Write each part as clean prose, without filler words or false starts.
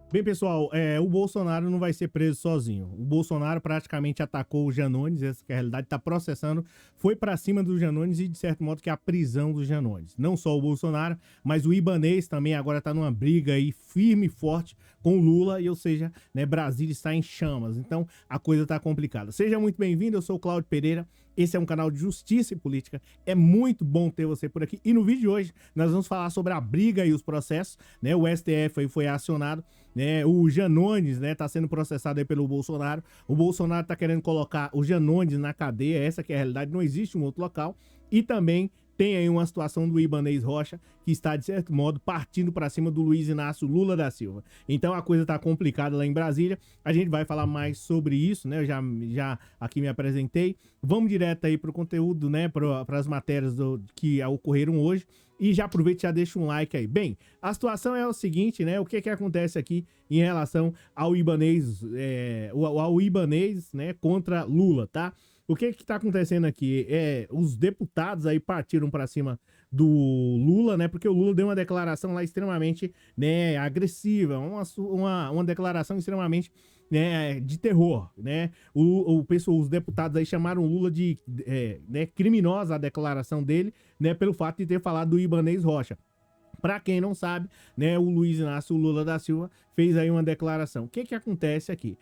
Bem, pessoal, o Bolsonaro não vai ser preso sozinho. O Bolsonaro praticamente atacou o Janones, essa que é a realidade, está processando, foi para cima do Janones e, de certo modo, que é a prisão do Janones. Não só o Bolsonaro, mas o Ibanez também agora está numa briga aí firme e forte com o Lula, ou seja, né, Brasília está em chamas. Então, a coisa está complicada. Seja muito bem-vindo, eu sou o Cláudio Pereira. Esse é um canal de justiça e política. É muito bom ter você por aqui. E no vídeo de hoje, nós vamos falar sobre a briga e os processos, né? O STF aí foi acionado, né? O Janones, né, tá sendo processado aí pelo Bolsonaro. O Bolsonaro tá querendo colocar o Janones na cadeia, essa que é a realidade, não existe um outro local. E também tem aí uma situação do Ibanez Rocha, que está, de certo modo, partindo para cima do Luiz Inácio Lula da Silva. Então a coisa tá complicada lá em Brasília. A gente vai falar mais sobre isso, né? Eu já aqui me apresentei. Vamos direto aí pro conteúdo, né? Para as matérias que ocorreram hoje. E já aproveita e já deixa um like aí. Bem, a situação é o seguinte, né? O que acontece aqui em relação ao Ibanez, ao Ibanez, né, contra Lula, tá? O que tá acontecendo aqui? Os deputados aí partiram para cima do Lula, né? Porque o Lula deu uma declaração lá extremamente, né, agressiva, uma declaração extremamente, né, de terror, né? Os deputados aí chamaram o Lula de né, criminosa a declaração dele, né, pelo fato de ter falado do Ibanez Rocha. Para quem não sabe, né, o Luiz Inácio Lula da Silva fez aí uma declaração. O que acontece aqui?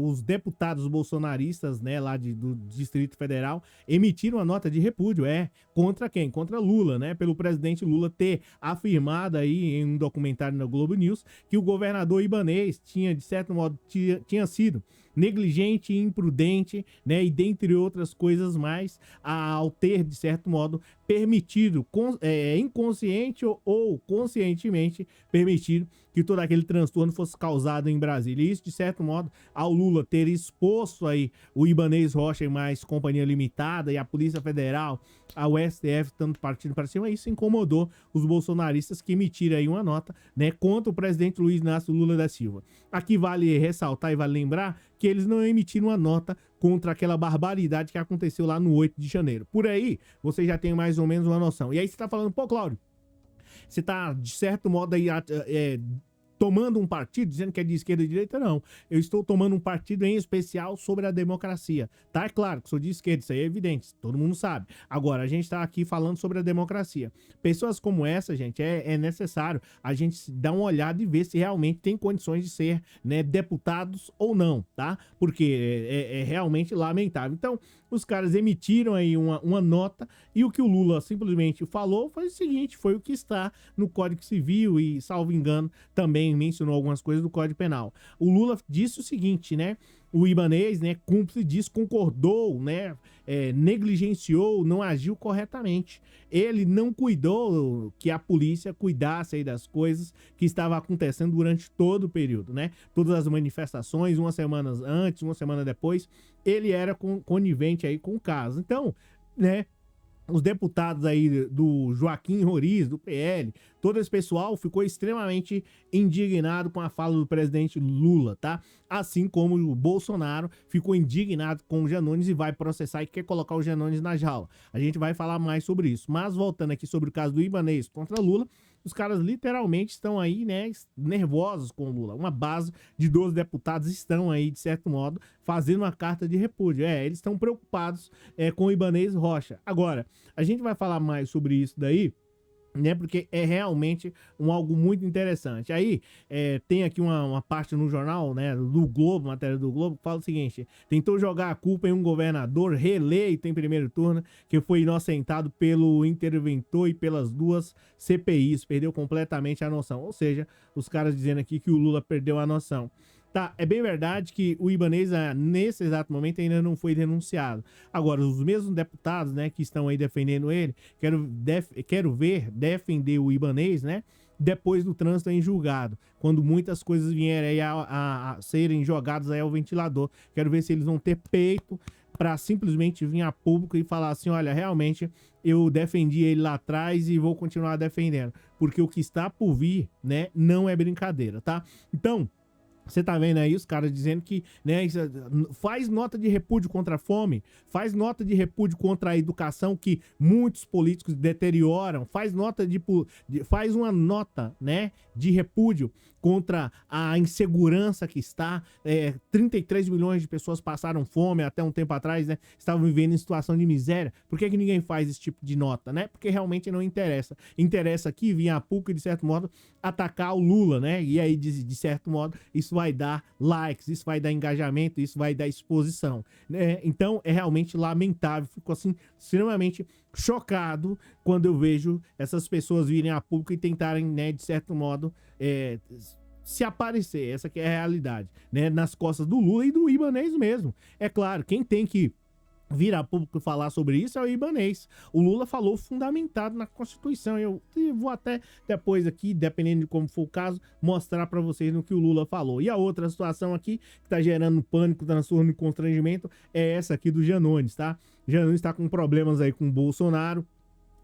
Os deputados bolsonaristas, né, lá do Distrito Federal, emitiram uma nota de repúdio, contra quem? Contra Lula, né, pelo presidente Lula ter afirmado aí em um documentário na Globo News que o governador Ibanez tinha, de certo modo, tinha sido negligente e imprudente, né, e dentre outras coisas mais, ao ter, de certo modo, permitido, inconsciente ou conscientemente permitido que todo aquele transtorno fosse causado em Brasília. E isso, de certo modo, ao Lula ter exposto aí o Ibanez Rocha e mais Companhia Limitada e a Polícia Federal, ao STF, tanto partindo para cima, isso incomodou os bolsonaristas que emitiram aí uma nota, né, contra o presidente Luiz Inácio Lula da Silva. Aqui vale ressaltar e vale lembrar que eles não emitiram uma nota contra aquela barbaridade que aconteceu lá no 8 de janeiro. Por aí, você já tem mais ou menos uma noção. E aí você tá falando, pô, Cláudio, você tá, de certo modo, aí, tomando um partido, dizendo que é de esquerda e de direita, não. Eu estou tomando um partido em especial sobre a democracia. Tá? É claro que sou de esquerda, isso aí é evidente, todo mundo sabe. Agora, a gente tá aqui falando sobre a democracia. Pessoas como essa, gente, é necessário a gente dar uma olhada e ver se realmente tem condições de ser, né, deputados ou não, tá? Porque é realmente lamentável. Então, os caras emitiram aí uma nota e o que o Lula simplesmente falou foi o seguinte, foi o que está no Código Civil e, salvo engano, também mencionou algumas coisas do Código Penal. O Lula disse o seguinte, né? O Ibanez, né, cúmplice disso, concordou, né, negligenciou, não agiu corretamente. Ele não cuidou que a polícia cuidasse aí das coisas que estavam acontecendo durante todo o período, né? Todas as manifestações, uma semana antes, uma semana depois, ele era conivente aí com o caso. Então, né, os deputados aí do Joaquim Roriz, do PL, todo esse pessoal ficou extremamente indignado com a fala do presidente Lula, tá? Assim como o Bolsonaro ficou indignado com o Janones e vai processar e quer colocar o Janones na jaula. A gente vai falar mais sobre isso. Mas voltando aqui sobre o caso do Ibanez contra Lula, os caras literalmente estão aí, né, nervosos com o Lula. Uma base de 12 deputados estão aí, de certo modo, fazendo uma carta de repúdio. Eles estão preocupados com o Ibanez Rocha. Agora, a gente vai falar mais sobre isso daí, né? Porque é realmente algo muito interessante. Aí tem aqui uma parte no jornal, né, do Globo, matéria do Globo, que fala o seguinte: tentou jogar a culpa em um governador reeleito em primeiro turno, que foi inocentado pelo interventor e pelas duas CPIs, perdeu completamente a noção. Ou seja, os caras dizendo aqui que o Lula perdeu a noção. Tá, é bem verdade que o Ibanez, nesse exato momento, ainda não foi denunciado. Agora, os mesmos deputados, né, que estão aí defendendo ele, quero ver defender o Ibanez, né, depois do trânsito em julgado, quando muitas coisas vierem aí a serem jogadas aí ao ventilador. Quero ver se eles vão ter peito para simplesmente vir a público e falar assim, olha, realmente eu defendi ele lá atrás e vou continuar defendendo, porque o que está por vir, né, não é brincadeira, tá? Então, Você tá vendo aí os caras dizendo que, né, faz nota de repúdio contra a fome, faz nota de repúdio contra a educação que muitos políticos deterioram, faz uma nota, né, de repúdio contra a insegurança que está. 33 milhões de pessoas passaram fome até um tempo atrás, né, estavam vivendo em situação de miséria. Por que ninguém faz esse tipo de nota, né? Porque realmente não interessa. Interessa aqui vir a PUC, de certo modo, atacar o Lula, né? E aí, de certo modo, isso vai dar likes, isso vai dar engajamento, isso vai dar exposição, né? Então, é realmente lamentável. Fico, assim, extremamente chocado quando eu vejo essas pessoas virem a público e tentarem, né, de certo modo, se aparecer. Essa que é a realidade, né? Nas costas do Lula e do Ibanez mesmo. É claro, quem tem que vir a público falar sobre isso é o Ibanez. O Lula falou fundamentado na Constituição. Eu vou até depois aqui, dependendo de como for o caso, mostrar para vocês no que o Lula falou. E a outra situação aqui que tá gerando pânico, transtorno e constrangimento é essa aqui do Janones, tá? Janones tá com problemas aí com o Bolsonaro.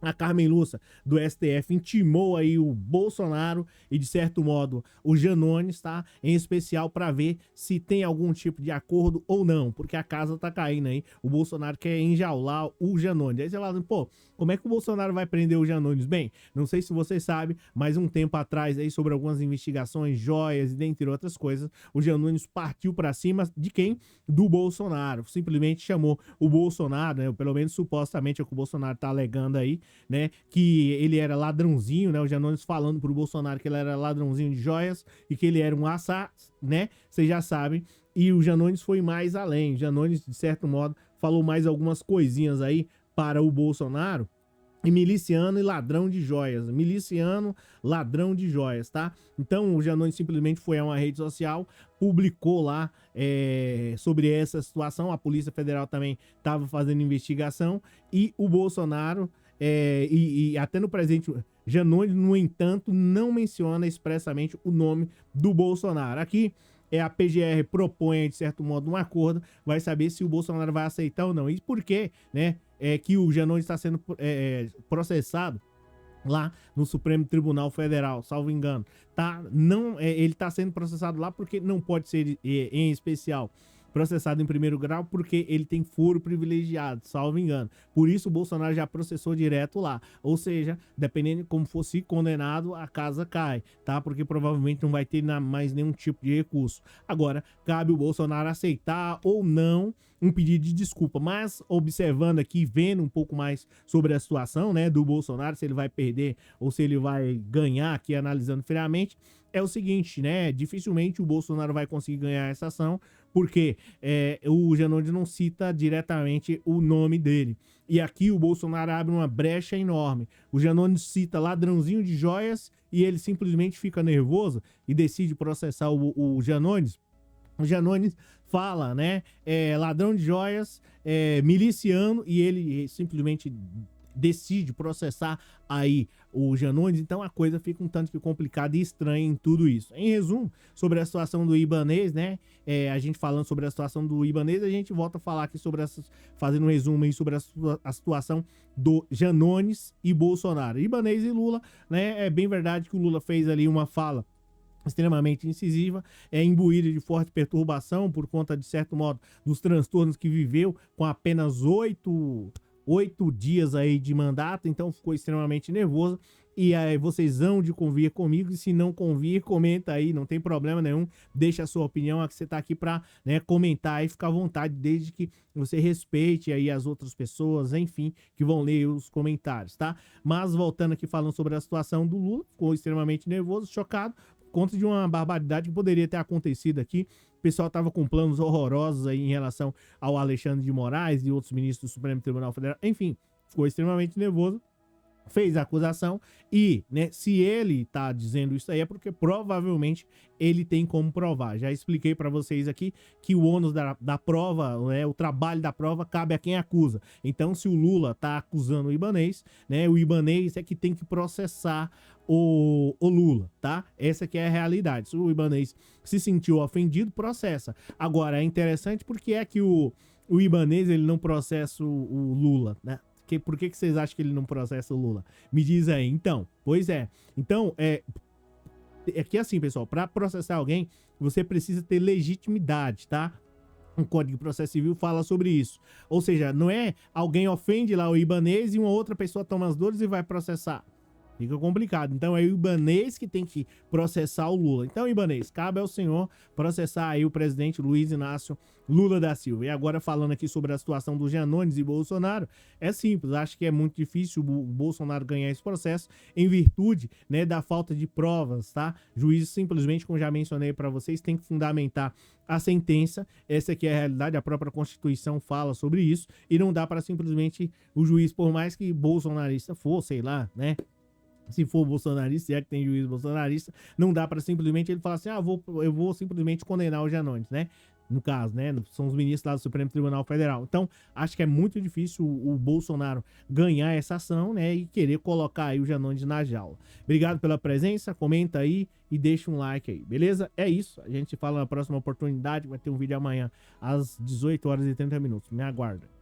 A Carmen Lúcia, do STF, intimou aí o Bolsonaro e, de certo modo, o Janones, tá? Em especial para ver se tem algum tipo de acordo ou não, porque a casa tá caindo aí. O Bolsonaro quer enjaular o Janones. Aí você fala, pô, como é que o Bolsonaro vai prender o Janones? Bem, não sei se você sabe, mas um tempo atrás aí, sobre algumas investigações, joias e dentre outras coisas, o Janones partiu para cima de quem? Do Bolsonaro. Simplesmente chamou o Bolsonaro, né? Pelo menos supostamente é o que o Bolsonaro tá alegando aí, né, que ele era ladrãozinho, né, o Janones falando pro Bolsonaro que ele era ladrãozinho de joias e que ele era um assassino, né, vocês já sabem, e o Janones foi mais além. O Janones, de certo modo, falou mais algumas coisinhas aí para o Bolsonaro, e miliciano e ladrão de joias. Miliciano, ladrão de joias, tá? Então o Janones simplesmente foi a uma rede social, publicou lá sobre essa situação. A Polícia Federal também estava fazendo investigação. E o Bolsonaro, e até no presente, Janones, no entanto, não menciona expressamente o nome do Bolsonaro. Aqui a PGR propõe, de certo modo, um acordo, vai saber se o Bolsonaro vai aceitar ou não. E por quê, né? Que o Janones está sendo processado lá no Supremo Tribunal Federal, salvo engano, tá? Não, ele está sendo processado lá porque não pode ser, em especial, processado em primeiro grau porque ele tem foro privilegiado, salvo engano. Por isso o Bolsonaro já processou direto lá. Ou seja, dependendo de como fosse condenado, a casa cai, tá? Porque provavelmente não vai ter mais nenhum tipo de recurso. Agora, cabe o Bolsonaro aceitar ou não um pedido de desculpa. Mas observando aqui, vendo um pouco mais sobre a situação, né, do Bolsonaro, se ele vai perder ou se ele vai ganhar aqui, analisando friamente, é o seguinte, né? Dificilmente o Bolsonaro vai conseguir ganhar essa ação, porque o Janones não cita diretamente o nome dele. E aqui o Bolsonaro abre uma brecha enorme. O Janones cita ladrãozinho de joias e ele simplesmente fica nervoso e decide processar o Janones. O Janones fala, né? Ladrão de joias, miliciano, e ele simplesmente decide processar aí o Janones. Então a coisa fica um tanto que complicada e estranha em tudo isso. Em resumo, sobre a situação do Ibanez, né? A gente falando sobre a situação do Ibanez, a gente volta a falar aqui sobre fazendo um resumo aí sobre a situação do Janones e Bolsonaro. Ibanez e Lula, né? É bem verdade que o Lula fez ali uma fala extremamente incisiva, imbuída de forte perturbação por conta, de certo modo, dos transtornos que viveu com apenas 8 dias aí de mandato, então ficou extremamente nervoso. E aí vocês vão de convir comigo, e se não convir, comenta aí, não tem problema nenhum, deixa a sua opinião, que você tá aqui pra, né, comentar e ficar à vontade, desde que você respeite aí as outras pessoas, enfim, que vão ler os comentários, tá? Mas voltando aqui, falando sobre a situação do Lula, ficou extremamente nervoso, chocado, por conta de uma barbaridade que poderia ter acontecido aqui. O pessoal estava com planos horrorosos aí em relação ao Alexandre de Moraes e outros ministros do Supremo Tribunal Federal. Enfim, ficou extremamente nervoso, fez a acusação e, né, se ele tá dizendo isso aí é porque provavelmente ele tem como provar. Já expliquei para vocês aqui que o ônus da prova, né, o trabalho da prova cabe a quem acusa. Então, se o Lula tá acusando o Ibanez, né, o Ibanez é que tem que processar o Lula, tá? Essa que é a realidade. Se o Ibanez se sentiu ofendido, processa. Agora, é interessante porque é que o Ibanez, ele não processa o Lula, né? Por que vocês acham que ele não processa o Lula? Me diz aí. Então, pois é. Então, É que assim, pessoal, para processar alguém, você precisa ter legitimidade, tá? O Código de Processo Civil fala sobre isso. Ou seja, não é alguém ofende lá o Ibanez e uma outra pessoa toma as dores e vai processar. Fica complicado. Então é o Ibanez que tem que processar o Lula. Então, Ibanez, cabe ao senhor processar aí o presidente Luiz Inácio Lula da Silva. E agora falando aqui sobre a situação do Janones e Bolsonaro, é simples. Acho que é muito difícil o Bolsonaro ganhar esse processo em virtude, né, da falta de provas, tá? Juízes simplesmente, como já mencionei para vocês, tem que fundamentar a sentença. Essa aqui é a realidade, a própria Constituição fala sobre isso e não dá para simplesmente o juiz, por mais que bolsonarista for, sei lá, né? Se for bolsonarista, se é que tem juiz bolsonarista, não dá para simplesmente ele falar assim, eu vou simplesmente condenar o Janones, né? No caso, né? São os ministros lá do Supremo Tribunal Federal. Então, acho que é muito difícil o Bolsonaro ganhar essa ação, né? E querer colocar aí o Janones na jaula. Obrigado pela presença, comenta aí e deixa um like aí, beleza? É isso, a gente se fala na próxima oportunidade, vai ter um vídeo amanhã às 18 horas e 30 minutos. Me aguarda.